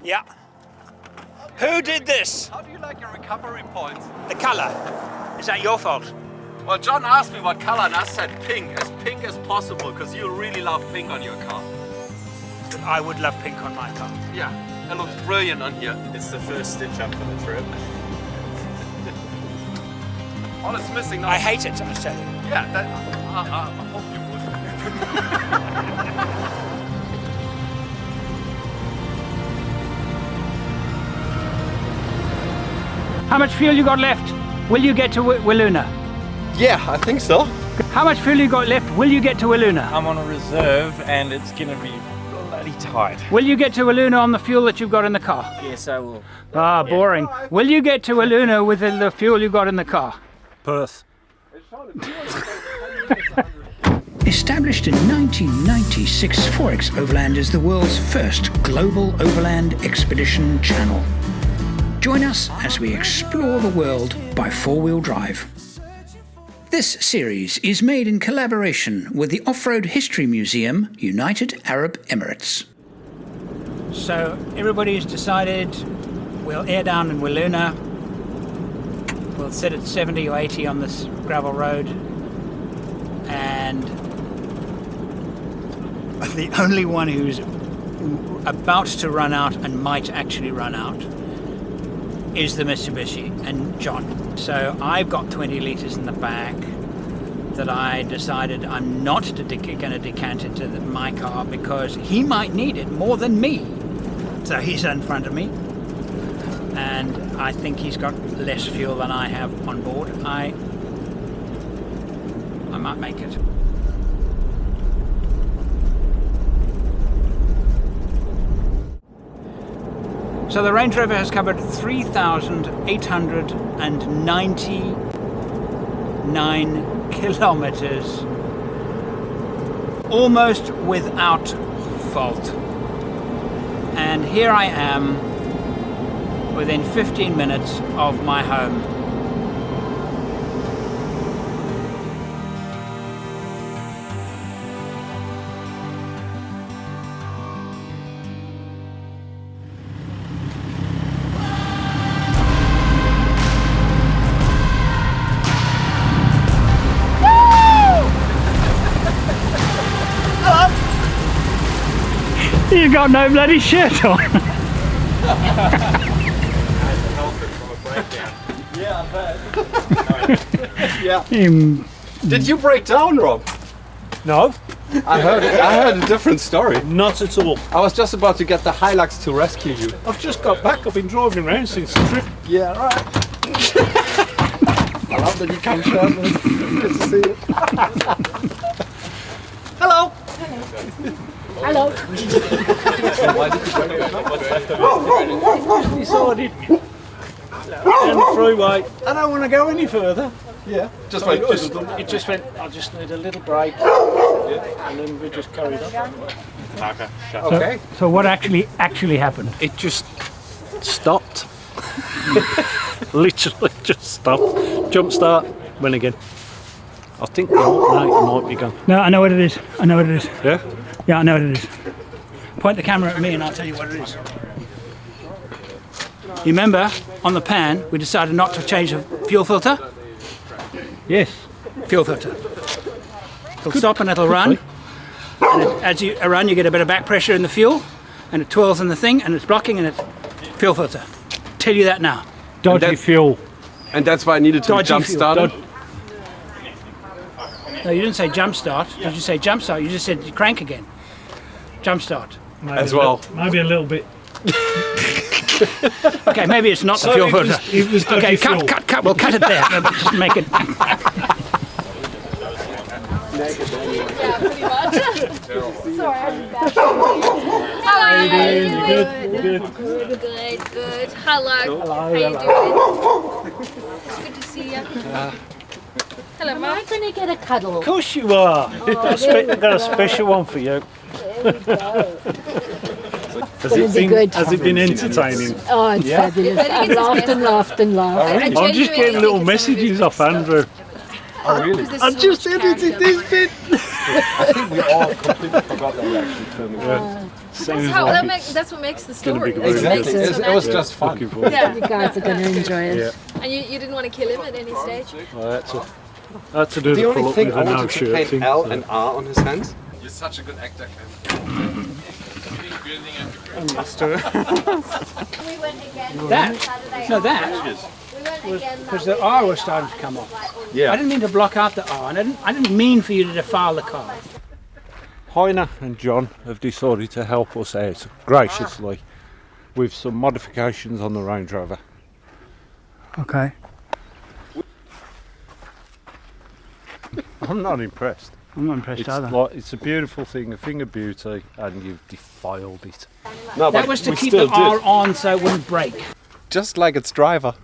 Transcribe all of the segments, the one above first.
Yeah. Who did this? How do you like your recovery points? The colour. Is that your fault? Well, John asked me what color and I said pink as possible, because you really love pink on your car. I would love pink on my car. Yeah, it looks brilliant on here. It's the first stitch up for the trip. All it's missing now. I hate it, I tell you. Yeah, I hope you would. How much fuel you got left? Will you get to Wiluna? Yeah, I think so. How much fuel you got left? Will you get to Wiluna? I'm on a reserve and it's gonna be bloody tight. Will you get to Wiluna on the fuel that you've got in the car? Yes, I will. Ah, boring. Will you get to Wiluna with the fuel you got in the car? Perth. Established in 1996, Forex Overland is the world's first global overland expedition channel. Join us as we explore the world by four-wheel drive. This series is made in collaboration with the Off-Road History Museum, United Arab Emirates. So everybody's decided we'll air down in Wiluna. We'll sit at 70 or 80 on this gravel road, and the only one who's about to run out and might actually run out is the Mitsubishi and John. So I've got 20 litres in the back that I decided I'm not going to decant into my car because he might need it more than me. So he's in front of me, and I think he's got less fuel than I have on board. I might make it. So the Range Rover has covered 3,899 kilometers, almost without fault. And here I am, within 15 minutes of my home. You've got no bloody shirt on. Yeah, I bet. Yeah. Did you break down, Rob? No, I heard a different story. not at all. I was just about to get the Hilux to rescue you. I've just got back. I've been driving around since the trip. Yeah, right. I love that you come shirtless. Good to see you. Hello. Hello. Decided down the freeway. I don't want to go any further. Yeah. Just So wait. it just went. I just need a little break, and then we just carried on. Okay. So what actually happened? It just stopped. Literally just stopped. Jump start. Went again. I think the alternator might be gone. No, I know what it is. I know what it is. Yeah. Yeah, I know what it is. Point the camera at me and I'll tell you what it is. You remember, on the pan, we decided not to change the fuel filter? Yes. Fuel filter. It'll stop and it'll run. And as you run, you get a bit of back pressure in the fuel, and it twirls in the thing, and it's blocking, and it's fuel filter. Tell you that now. Dodgy fuel. And that's why I needed to Dodgy jump fuel. start it. No, you didn't say jump start. Did you say jump start? You just said crank again. Jump start. Maybe As well. Maybe a little bit. Okay, maybe it's not the fuel filter. It was dodgy Okay, fuel. cut. We'll cut it there. Just make it. Sorry, I'm back. How are you doing? You good? Good. Good. Hello. How you doing? Good to see you. Hello, Mum. Am I going to get a cuddle? Of course you are. I've got a special one for you. Has it been entertaining? Oh, it's fabulous. I've laughed and laughed and laughed. I'm just getting little messages off Andrew. Oh, really? I've just edited this bit. I think we all completely forgot that we were actually filming. That's what makes the story. Gonna be good. Makes It was just fun. Yeah. You guys are going to enjoy it. Yeah. And you didn't want to kill him at any stage? Well, that's to do The the only pull-up thing with I the no wanted to shirt paint thing. L and R on his hands. You're such a good actor, Ken. We went again That? Saturday. No, that We went again because the R was starting to come off. Yeah. I didn't mean to block out the R, and I didn't mean for you to defile the car. Heiner and John have decided to help us out graciously with some modifications on the Range Rover. Okay. I'm not impressed. I'm not impressed It's a beautiful thing, a thing of beauty, and you've defiled it. No, That but was to we keep the still did. R on so it wouldn't break. Just like its driver.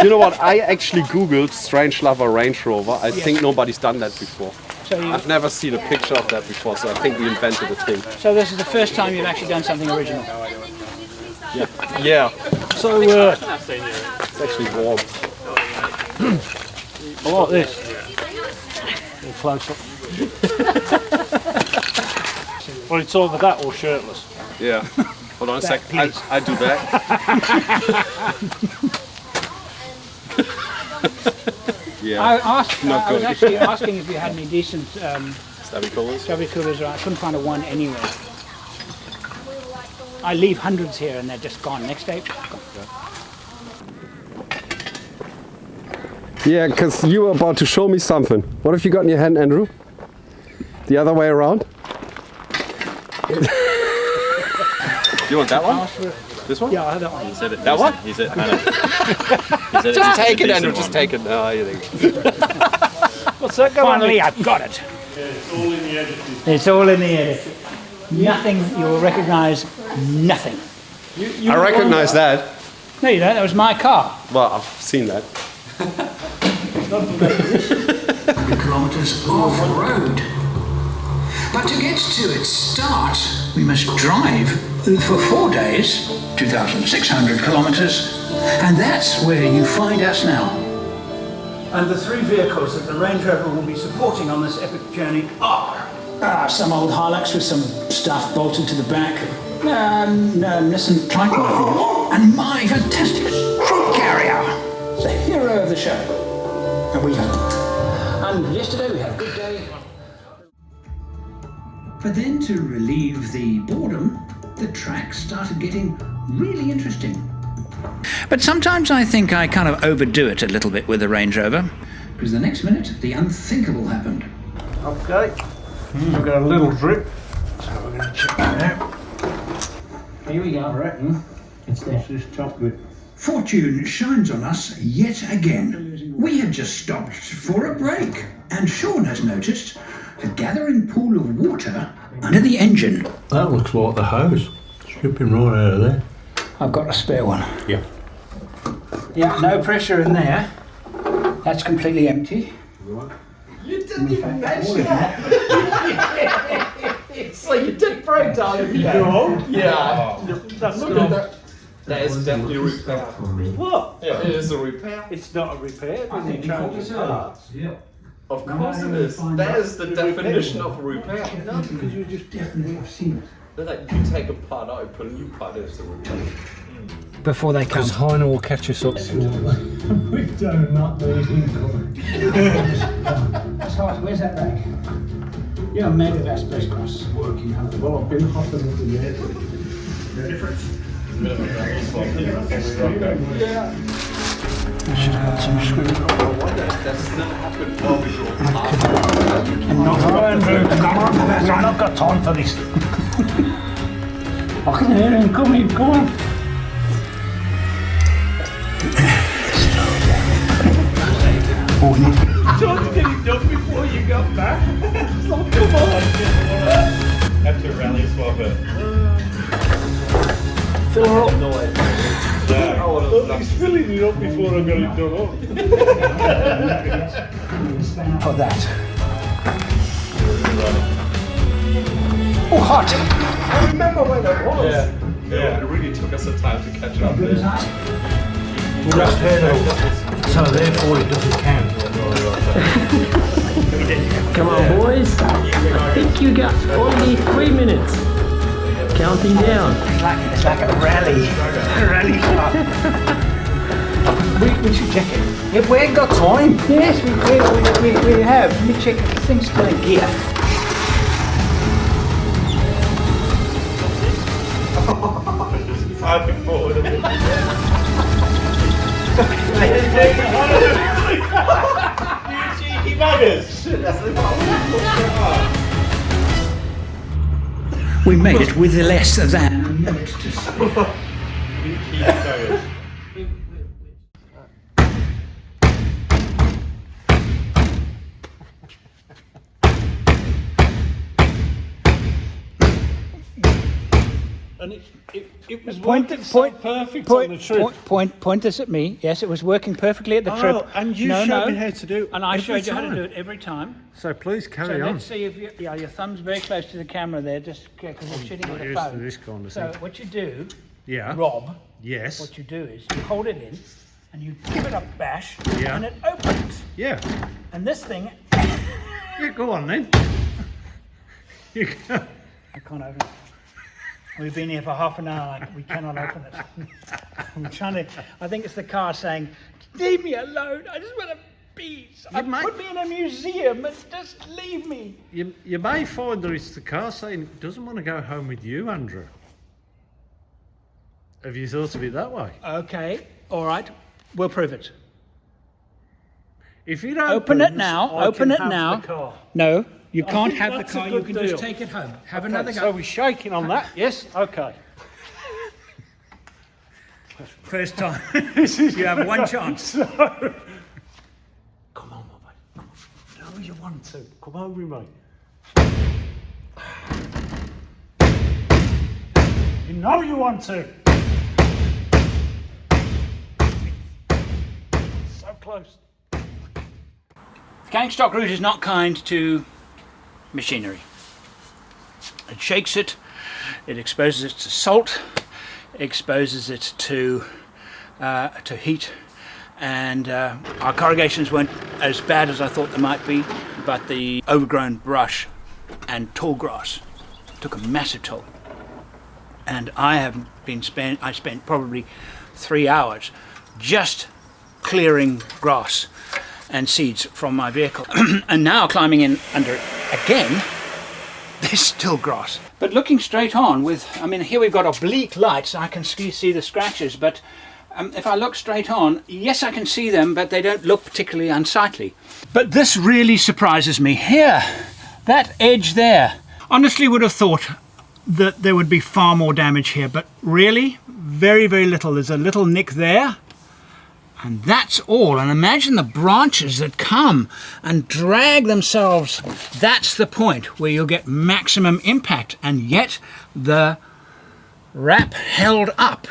You know what? I actually googled Strange Lover Range Rover. I think nobody's done that before. So, I've never seen a picture of that before, so I think we invented a thing. so this is the first time you've actually done something original. Yeah, So, it's actually warm. I like this. A close up. Well, it's either that or shirtless. Yeah. Hold on a sec. I do that. Yeah. I asked. Not I was good. actually asking if you had any decent Stabby colors. stubby coolers around. I couldn't find a one anywhere. I leave hundreds here and they're just gone. Next day, gone. Yeah, because you were about to show me something. What have you got in your hand, Andrew? The other way around? You want that one? This one? Yeah, I had that one. That one? He said, Heiner. He said Just take it, decent Andrew. one. Just take it. Oh, you think. What's that going Finally, I've got it. It's all in the edit. It's all in the edit. Nothing. You will recognise nothing. I recognize that. No, you don't. That was my car. Well, I've seen that. 100 kilometres off-road. But to get to its start, we must drive for 4 days, 2,600 kilometres, and that's where you find us now. And the three vehicles that the Range Rover will be supporting on this epic journey are some old Hilux with some stuff bolted to the back, Nissan Titan, I think, and my fantastic troop carrier, the hero of the show. And we hope. And yesterday we had a good day. But then, to relieve the boredom, the tracks started getting really interesting. But sometimes I think I kind of overdo it a little bit with the Range Rover. Because the next minute, the unthinkable happened. Okay. We've got a little drip. So we're going to check that out. Here we go. I reckon it's this top bit. Fortune shines on us yet again. We had just stopped for a break, and Sean has noticed a gathering pool of water under the engine. That looks like the hose. Shipping right out of there. I've got a spare one. Yeah. Yeah, no pressure in there. That's completely empty. You didn't even mention that. So you did break down in the end. Yeah. Look at that. That is definitely a repair. What? Yeah, it is a repair. It's not a repair. I think changes parts. Yeah. Of course it is. That is the definition of a repair. No, because you just definitely have seen it. They're like, you take a part out, you put a new part in, it's a repair. Before they come. Because Heiner will catch us up. We don't not lose income. That's hard. Where's that rag? You're made of asbestos. Working hard. Well, I've been hopping into the air. The difference. I should have some screws. I wonder if that still happened while we drove past. I've not got time for this. I can hear him coming, come on. Trying to get it done before you got back. So come on. Have to rally swap it. Fill her up. Yeah. He's filling it up before I got it done up. For that. Oh, hot! I remember when that was. Yeah. It really took us some time to catch up. So therefore it doesn't count. Come on, boys. I think you got only 3 minutes. Counting down. It's like a rally. Rally shot. We should check it. If we ain't got time. Yes, we have. Let me check if the thing's still in gear. I've been forward a bit. You cheeky buggers! We made it with less than a minute to spare. You cheeky buggers. And it was working perfect on the trip. Point this at me. Yes, it was working perfectly at the trip. Oh, and you showed me how to do it. And I every showed you how to time. do it every time. So please So carry on. let's see if your thumb's very close to the camera there, just because we're shooting not with a used to phone. this kind of So thing. what you do, Yeah. Rob, Yes. what you do is you hold it in and you give it a bash Yeah. and it opens. Yeah. And this thing, Yeah, go on then. You go. I can't open it. We've been here for half an hour, we cannot open it. I'm trying to, I think it's the car saying, leave me alone, I just want to be. Put me in a museum and just leave me. You may find that it's the car saying it doesn't want to go home with you, Andrew. Have you thought of it that way? Okay, all right, we'll prove it. If you don't Open it now, open it now. The car. No, you I can't think have the that's a car, you good can deal. just take it home. Have Okay, another so go. we're shaking on that? Yes? Okay. First time. You have one chance. Come on, my mate. No, you want to. Come on with me. You know you want to. So close. The canning stock route is not kind to machinery. It shakes it, it exposes it to salt, exposes it to heat, and our corrugations weren't as bad as I thought they might be, but the overgrown brush and tall grass took a massive toll. And I spent probably 3 hours just clearing grass and seeds from my vehicle. And now climbing in under it again, there's still grass. But looking straight on here we've got oblique lights, I can see the scratches, but if I look straight on, yes, I can see them, but they don't look particularly unsightly. But this really surprises me. Here, that edge there, honestly would have thought that there would be far more damage here, but really, very, very little. There's a little nick there, and that's all. And imagine the branches that come and drag themselves. That's the point where you'll get maximum impact, and yet the wrap held up.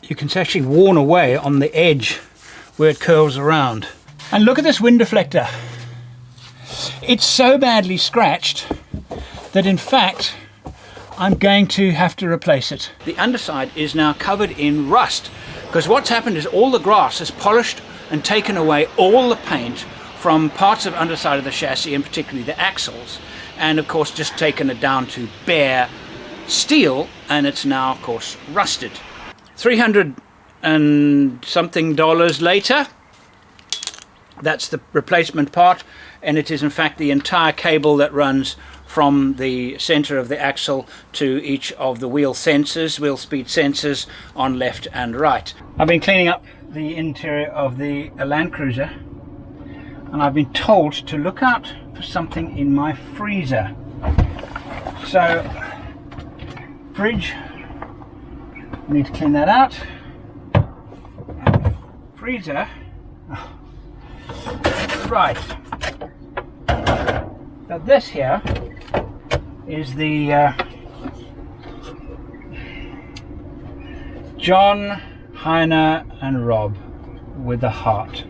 You can actually worn away on the edge where it curls around. And look at this wind deflector. It's so badly scratched that in fact I'm going to have to replace it. The underside is now covered in rust, because what's happened is all the grass has polished and taken away all the paint from parts of underside of the chassis, and particularly the axles, and of course just taken it down to bare steel, and it's now of course rusted. $300 and something later, that's the replacement part, and it is in fact the entire cable that runs from the center of the axle to each of the wheel speed sensors on left and right. I've been cleaning up the interior of the Land Cruiser, and I've been told to look out for something in my freezer. So, fridge, need to clean that out. Freezer, right. Now this here is the John, Heiner and Rob with the heart.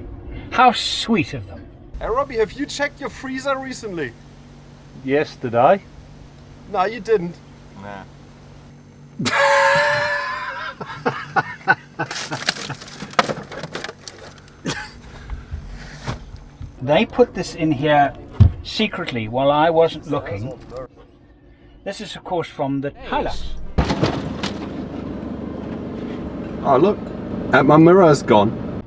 How sweet of them. Hey Robbie, have you checked your freezer recently? Yesterday. No, you didn't. Nah. They put this in here secretly while I wasn't looking. This is of course from the Hilux. Oh look, my mirror is gone.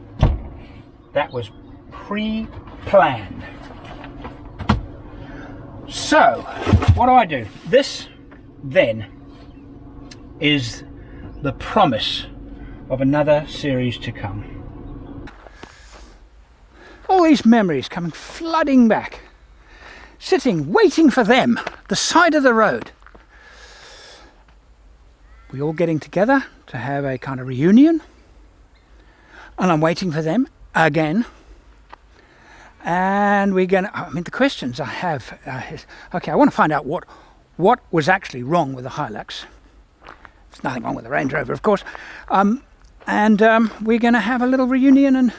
That was pre-planned. So, what do? This then is the promise of another series to come. All these memories coming flooding back, sitting waiting for them, the side of the road. We all getting together to have a kind of reunion, and I'm waiting for them again. And we're going to, I mean, the questions I have is, okay, I want to find out what was actually wrong with the Hilux. There's nothing wrong with the Range Rover, of course. We're going to have a little reunion and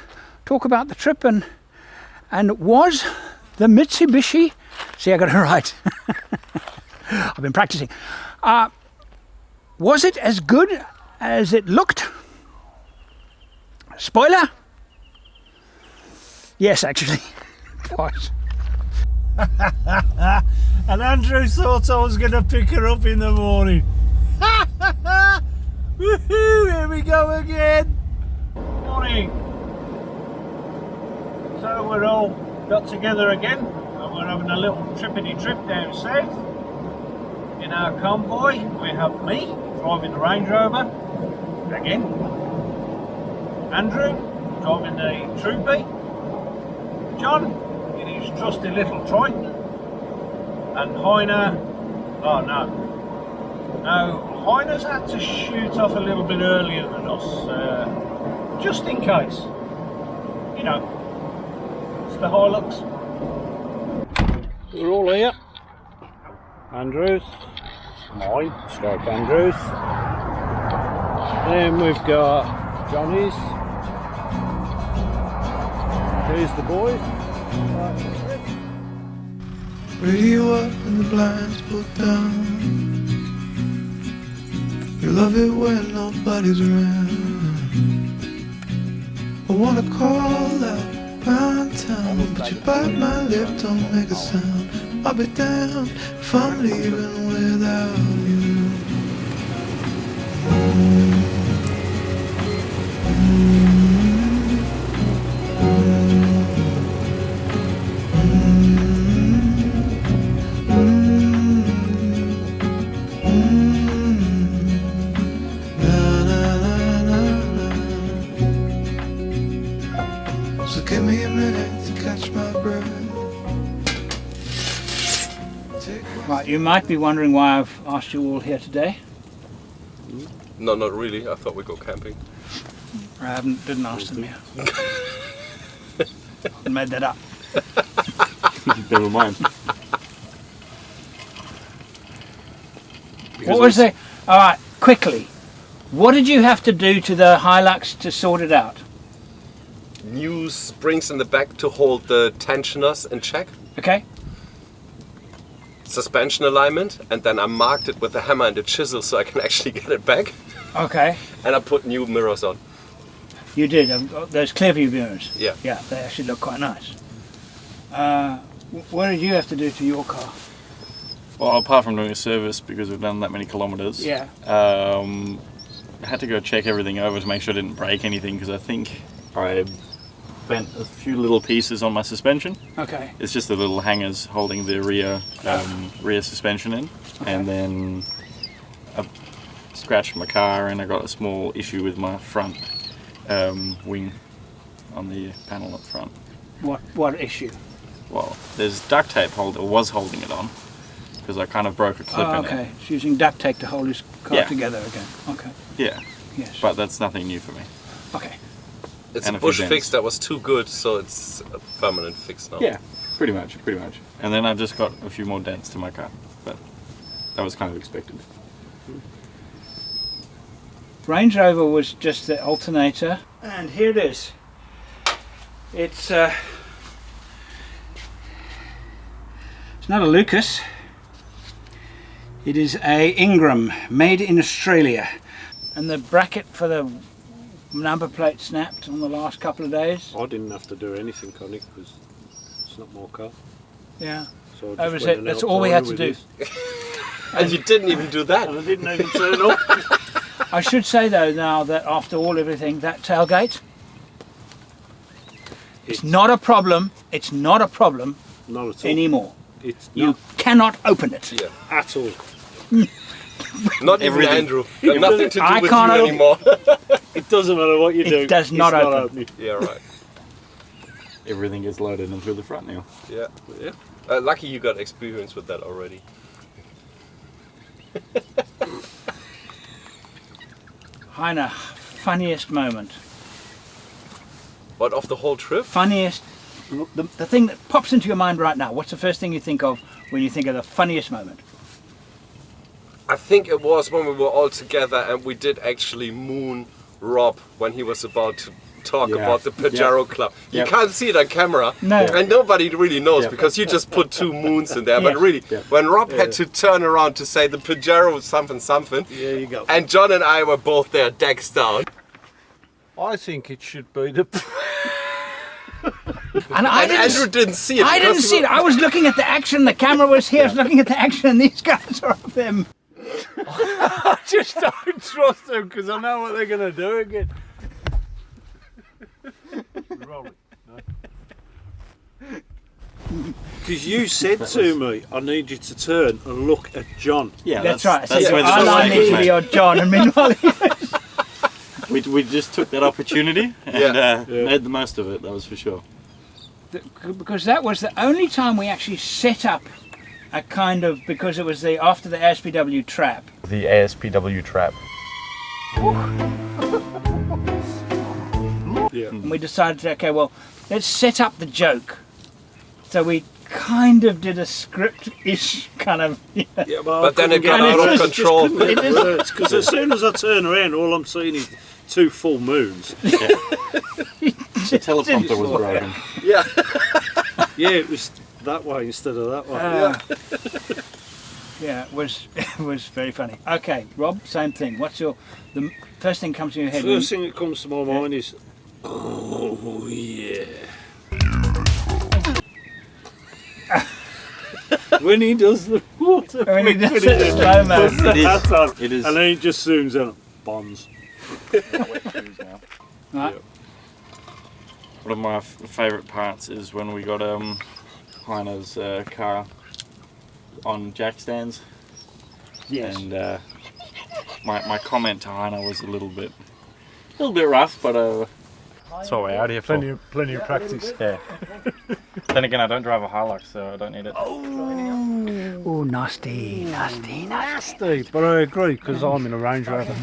talk about the trip, and was the Mitsubishi, see, I got it right. I've been practicing. Was it as good as it looked? Spoiler? Yes, actually, twice. And Andrew thought I was going to pick her up in the morning. Woohoo! Here we go again. Morning. So we're all got together again, and we're having a little trippity trip down south. In our convoy, we have me driving the Range Rover again. Andrew driving the Troopy. John in his trusty little Triton, and Heiner, oh no, Heiner's had to shoot off a little bit earlier than us, just in case, you know, it's the Hilux. We're all here. Andrews, mine, Strike Andrews. Then we've got Johnny's. Here's the boys. Radio up and the blinds put down. You love it when nobody's around. I wanna call out round town, but you bite my lip, don't make a sound. I'll be damned if I'm leaving without you. So give me a minute to catch my breath. Right, you might be wondering why I've asked you all here today. No, not really. I thought we'd go camping. I didn't ask them yet. I made that up. Never mind. What was the... Alright, quickly. What did you have to do to the Hilux to sort it out? New springs in the back to hold the tensioners in check. Okay. Suspension alignment, and then I marked it with the hammer and the chisel so I can actually get it back. Okay. And I put new mirrors on. You did, those clear view mirrors? Yeah. Yeah, they actually look quite nice. What did you have to do to your car? Well, apart from doing a service, because we've done that many kilometres, yeah. I had to go check everything over to make sure I didn't break anything, because I think I bent a few little pieces on my suspension. Okay. It's just the little hangers holding the rear suspension in, okay. And then I scratched my car, and I got a small issue with my front wing on the panel up front. What issue? Well, there's duct tape was holding it on, because I kind of broke a clip in it. Okay, it's using duct tape to hold his car together again. Okay. Yeah. Yes. But that's nothing new for me. Okay. It's a bush fix that was too good, so it's a permanent fix now. Yeah, pretty much. And then I've just got a few more dents to my car, but that was kind of expected. Range Rover was just the alternator, and here it is. It's not a Lucas. It is a Ingram, made in Australia, and the bracket for the number plate snapped on the last couple of days. I didn't have to do anything on it because It's not my car. Yeah. So That was it. That's all we had to do. And you didn't even do that. And I didn't even turn up. I should say though now that after everything, that tailgate, it's not a problem. It's not a problem Not at all. anymore. It's You not cannot open it. Yeah. at all. Not even Everything. Andrew. Got nothing to do I with can't you open- anymore. It doesn't matter what you do. It does not it's open. opening. Yeah, right. Everything gets loaded in through the front now. Yeah. Yeah. Lucky you got experience with that already. Heiner, funniest moment. What, of the whole trip? Funniest, the thing that pops into your mind right now. What's the first thing you think of when you think of the funniest moment? I think it was when we were all together and we did actually moon Rob when he was about to talk Yeah. about the Pajero Club. You Yep. can't see it on camera, No. and nobody really knows Yep. because you just put 2 moons in there. But Yeah. really, Yep. when Rob had to turn around to say the Pajero something something, There you go. and John and I were both there, decks down. I think it should be the. And I And didn't, Andrew didn't see it. I didn't because see we it. I was looking at the action. The camera was here. I was looking at the action, and these guys are up there. I just don't trust them because I know what they're going to do again. Because you said to me, I need you to turn and look at John. Yeah, That's right. That's So where the I mistake need was to be made. your John, and meanwhile, We just took that opportunity and Yeah. made the most of it. That was for sure. because that was the only time we actually set up a kind of, because it was after the ASPW trap. The ASPW trap. Yeah. And we decided, okay, well, let's set up the joke. So we kind of did a script-ish kind of. Yeah, But then it got And out it of just- control. Because as soon as I turn around, all I'm seeing is 2 full moons. The teleprompter was broken. Yeah. Yeah, it was that way instead of that way. Yeah, it was very funny. Okay, Rob, same thing. What's the first thing comes to your head? First thing that comes to my mind is, oh yeah. When he does the water, When he does flick, it in slow-mo. puts the It is. hat on, It is. and then he just zooms in. Bombs. Right. One of my favourite parts is when we got Heiner's car on jack stands. Yes. And my comment to Heiner was a little bit rough, but that's what we're out here for. Plenty of practice. Yeah. Then again, I don't drive a Hilux, so I don't need it. Oh, nasty. Nasty, but I agree because I'm in a Range Rover.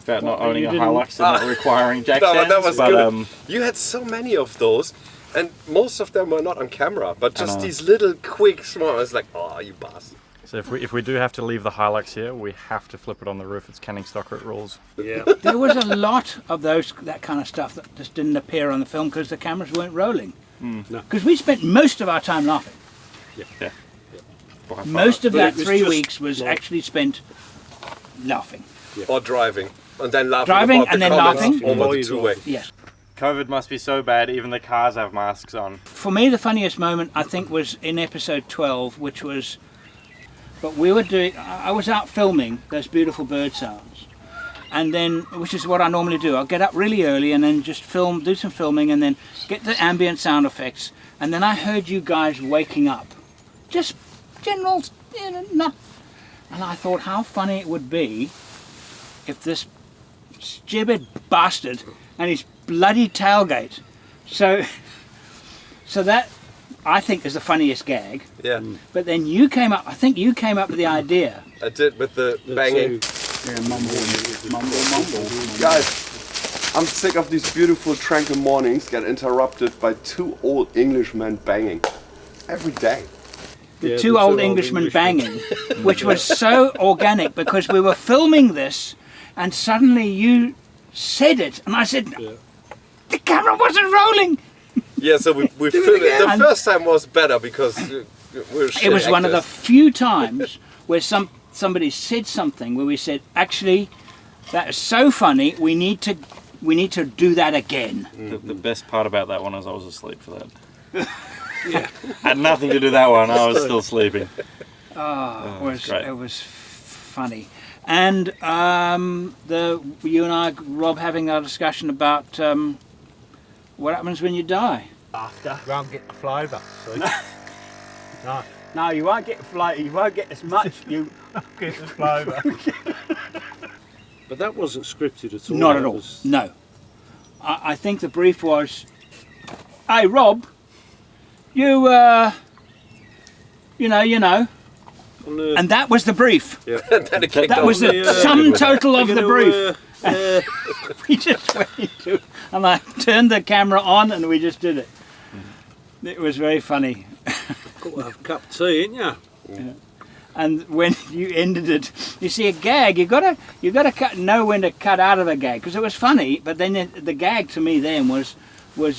About not owning a you didn't- Hilux and not requiring jack No, stands. that was but good. You had so many of those, and most of them were not on camera, but just know. these little quick small. I was like, oh, you bastard. so if we do have to leave the Hilux here, we have to flip it on the roof. It's Canning stock route rules. Yeah. There was a lot of that kind of stuff that just didn't appear on the film because the cameras weren't rolling. No. Because we spent most of our time laughing. Yeah. By far. Most of But that it was 3 just weeks was like- actually spent laughing. Or driving, and then laughing Driving about and the then comments laughing. over the two-way. Yes. COVID must be so bad, even the cars have masks on. For me, the funniest moment I think was in episode 12, which was, but we were doing. I was out filming those beautiful bird sounds, and then, which is what I normally do. I'll get up really early and then just do some filming, and then get the ambient sound effects, and then I heard you guys waking up, just general, not. And I thought how funny it would be if this stupid bastard and his bloody tailgate. So that I think is the funniest gag. Yeah, But then you came up. I think you came up with the idea. I did with the banging. Mumble. Guys, I'm sick of these beautiful tranquil mornings get interrupted by 2 old Englishmen banging. Every day. The two old Englishmen banging, which was so organic because we were filming this, and suddenly you said it, and I said, the camera wasn't rolling. Yeah, so we filmed it. The first time was better because we were shit It was one of the actors. few times where somebody said something where we said, actually, that is so funny. We need to do that again. The best part about that one is I was asleep for that. Yeah. Had nothing to do with that one. I was still sleeping. It was funny. And you and I, Rob, having our discussion about what happens when you die. After. You won't get the flavour. No. No, you won't get flavour. You won't get as much. You get the flavour. But that wasn't scripted at all. Not at all. No. I think the brief was, "Hey, Rob, you know." And that was the brief. Yeah. That was the sum total of the brief. We just went into, and I turned the camera on, and we just did it. It was very funny. Got to have a cup of tea, ain't you? Yeah. And when you ended it, you see a gag. You gotta know when to cut out of a gag, because it was funny. But then the gag to me then was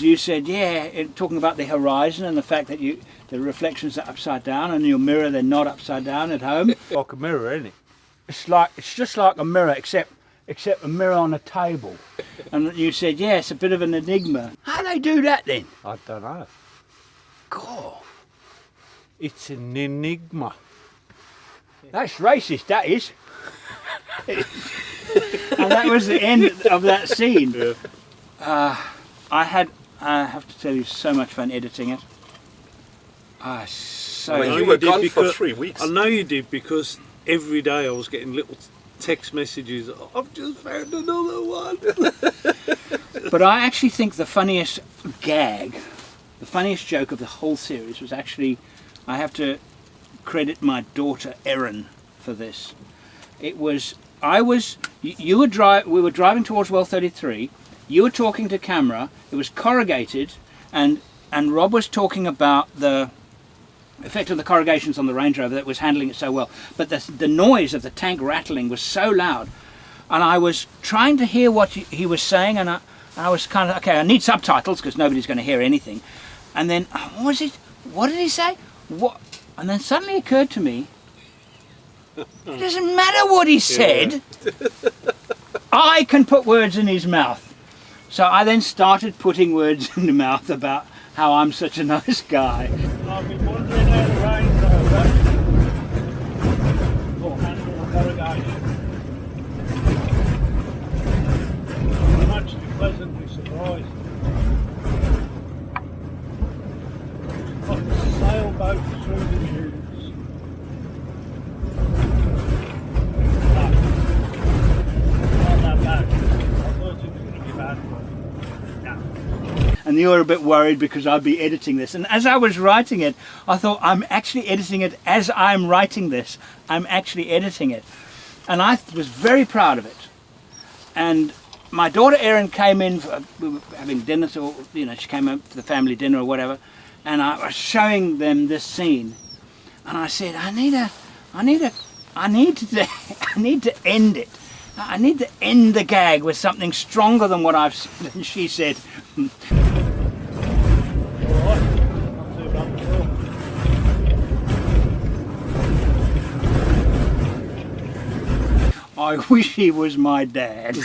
you said, talking about the horizon and the fact that the reflections are upside down, and your mirror they're not upside down at home. Like a mirror, isn't it? It's just like a mirror, except a mirror on a table. And you said, it's a bit of an enigma. How do they do that then? I don't know. God, it's an enigma. That's racist, that is. And that was the end of that scene. Yeah. I have to tell you, so much fun editing it. You were gone for 3 weeks. I know you did, because every day I was getting little text messages. I've just found another one. But I actually think the funniest gag, the funniest joke of the whole series was actually, I have to credit my daughter Erin for this. We were driving towards Well 33. You were talking to camera. It was corrugated, and Rob was talking about the effect of the corrugations on the Range Rover that was handling it so well. But the noise of the tank rattling was so loud, and I was trying to hear what he was saying, and I was kind of, okay, I need subtitles because nobody's going to hear anything. And then, what did he say? What? And then suddenly it occurred to me, it doesn't matter what he said. I can put words in his mouth. So I then started putting words in the mouth about how I'm such a nice guy. I've been wandering out the Range Rover. Handle the corrugation. I'm actually pleasantly surprised. Like a sailboat through the dunes. Not that bad. I thought it was going to be bad. And you were a bit worried because I'd be editing this. And as I was writing it, I thought, I'm actually editing it as I'm writing this. I'm actually editing it. And I was very proud of it. And my daughter Erin came in, we were having dinner, so, she came up for the family dinner or whatever. And I was showing them this scene. And I said, I need to end it. I need to end the gag with something stronger than what I've said. And she said, I wish he was my dad.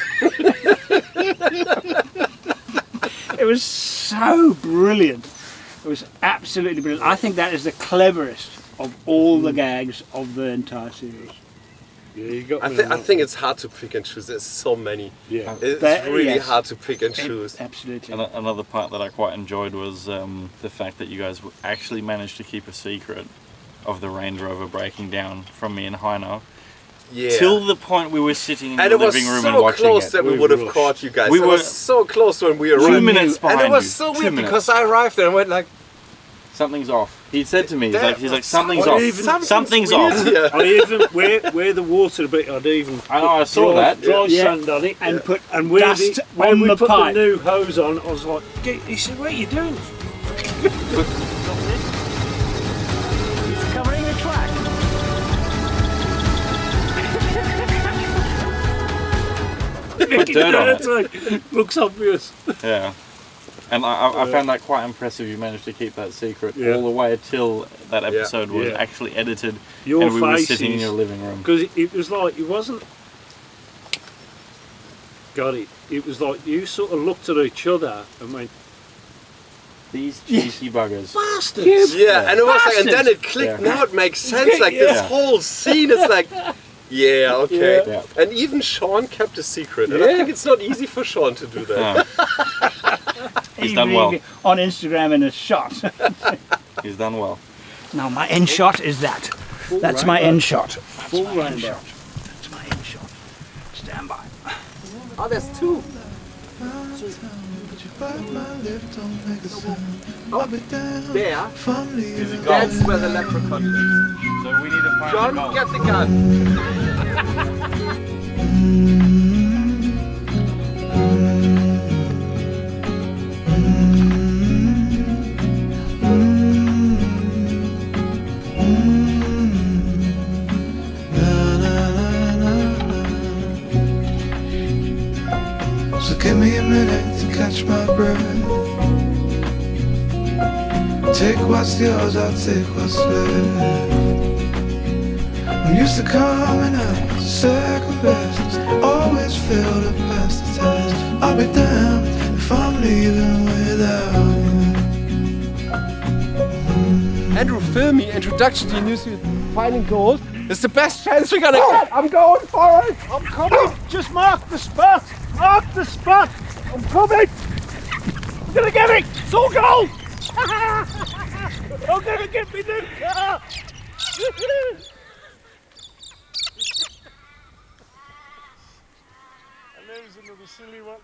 It was so brilliant. It was absolutely brilliant. I think that is the cleverest of all the gags of the entire series. Yeah, I think it's hard to pick and choose. There's so many. Yeah, it's really hard to pick and choose. Absolutely. Another part that I quite enjoyed was the fact that you guys actually managed to keep a secret of the Range Rover breaking down from me and Heiner. Yeah. Till the point we were sitting in the living room and watching it. And it was so close that we would have caught you guys. We were were so close when we arrived. 2 minutes behind you. And it was so weird because I arrived there and went like, something's off. He said to me, he's like, something's off. Something's off. Yeah. I even where the water bit, I saw that. Dry sand on it and put dust when on we the put pipe. the new hose on. I was like, he said, "What are you doing?" He's covering the track. Put dirt on it. Looks obvious. Yeah. And I found that quite impressive. You managed to keep that secret all the way till that episode was actually edited, and we were sitting in your living room. Because it was like, it wasn't... Got it. It was like you sort of looked at each other and went, These cheeky buggers. Bastards! Yeah, and it was like, and then it clicked. Yeah. Now it makes sense. Like this whole scene is like, yeah, okay. Yeah. And even Sean kept a secret, and I think it's not easy for Sean to do that. He's done well. On Instagram in a shot. He's done well. Now my end shot is that. That's my end shot. Full rainbow. That's my end shot. Stand by. Oh, there's two. I'll be down There. from leaving. That's where the leprechaun lives. So we need to find John, the gold. get the gun. So give me a minute to catch my breath. Take what's yours, I'll take what's left. I'm used to coming up to second best. Always fail to pass the test. I'll be damned if I'm leaving without you. Andrew, film me. Introduction to your new suit. Finding gold. It's the best chance we're gonna get. I'm going for it. I'm coming! Just mark the spot! Mark the spot! I'm coming! I'm gonna get it! It's all gold! I'm gonna get me the car! And there's another silly one.